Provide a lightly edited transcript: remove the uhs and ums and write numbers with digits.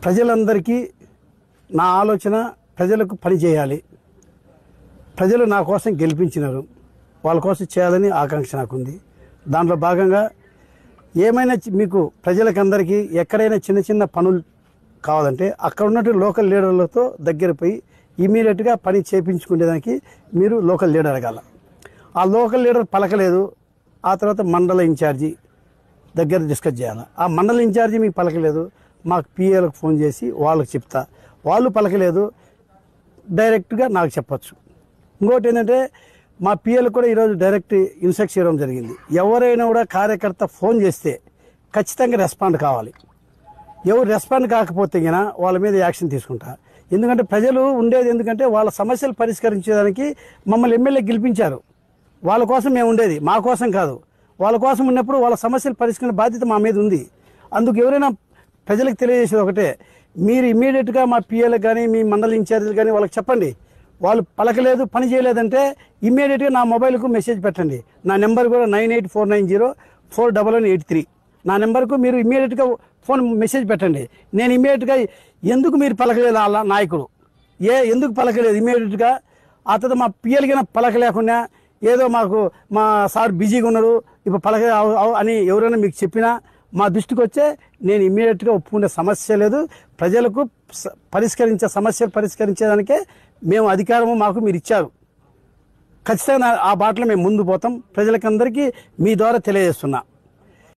ప్రజలందరికీ నా ఆలోచన ప్రజలకు పని చేయాలి. ప్రజలు నా కోసం గెలిపించినారు, వాళ్ళ కోసం చేయాలని ఆకాంక్ష నాకుంది. దాంట్లో భాగంగా ఏమైనా మీకు ప్రజలకందరికీ ఎక్కడైనా చిన్న చిన్న పనులు కావాలంటే అక్కడ ఉన్నట్టు లోకల్ లీడర్లతో దగ్గర పోయి ఇమీడియట్గా పని చేయించుకునేదానికి మీరు లోకల్ లీడర్ అడగాల. ఆ లోకల్ లీడర్ పలకలేదు, ఆ తర్వాత మండల ఇన్ఛార్జి దగ్గర డిస్కస్ చేయాలి. ఆ మండల ఇన్ఛార్జి మీకు పలకలేదు, మాకు పిఏలకు ఫోన్ చేసి వాళ్ళకి చెప్తా. వాళ్ళు పలకలేదు, డైరెక్ట్గా నాకు చెప్పచ్చు. ఇంకోటి ఏంటంటే మా పిఏలకు కూడా ఈరోజు డైరెక్ట్ ఇన్స్ట్రక్షన్ ఇవ్వడం జరిగింది. ఎవరైనా కూడా కార్యకర్త ఫోన్ చేస్తే ఖచ్చితంగా రెస్పాండ్ కావాలి. ఎవరు రెస్పాండ్ కాకపోతే గినా వాళ్ళ మీద యాక్షన్ తీసుకుంటా. ఎందుకంటే ప్రజలు ఉండేది ఎందుకంటే వాళ్ళ సమస్యలు పరిష్కరించేదానికి మమ్మల్ని ఎమ్మెల్యే గెలిపించారు. వాళ్ళ కోసం మేము ఉండేది, మా కోసం కాదు. వాళ్ళ కోసం ఉన్నప్పుడు వాళ్ళ సమస్యలు పరిష్కరించే బాధ్యత మా మీద ఉంది. అందుకు ఎవరైనా ప్రజలకు తెలియజేసేది ఒకటే, మీరు ఇమీడియట్గా మా పిఏలకు కానీ మీ మండల ఇన్ఛార్జీలు కానీ వాళ్ళకి చెప్పండి. వాళ్ళు పలకలేదు, పని చేయలేదంటే ఇమీడియట్గా నా మొబైల్కు మెసేజ్ పెట్టండి. నా నెంబర్ కూడా 9849041183. నా నెంబర్కు మీరు ఇమీడియట్గా ఫోన్ మెసేజ్ పెట్టండి. నేను ఇమీడియట్గా ఎందుకు మీరు పలకలేదు అలా నాయకుడు ఎందుకు పలకలేదు ఇమీడియట్గా, ఆ తర్వాత మా పిఎల్కి పలకలేకుండా ఏదో మాకు మా సార్ బిజీగా ఉన్నారు ఇప్పుడు పలక అని ఎవరైనా మీకు చెప్పినా మా దృష్టికి వచ్చే నేను ఇమీడియట్గా ఒప్పుకునే సమస్య లేదు. ప్రజలకు సమస్యలు పరిష్కరించేదానికే మేము అధికారము మాకు మీరు ఇచ్చారు. ఖచ్చితంగా ఆ బాటలో మేము ముందు పోతాం. ప్రజలకందరికీ మీ ద్వారా తెలియజేస్తున్నా.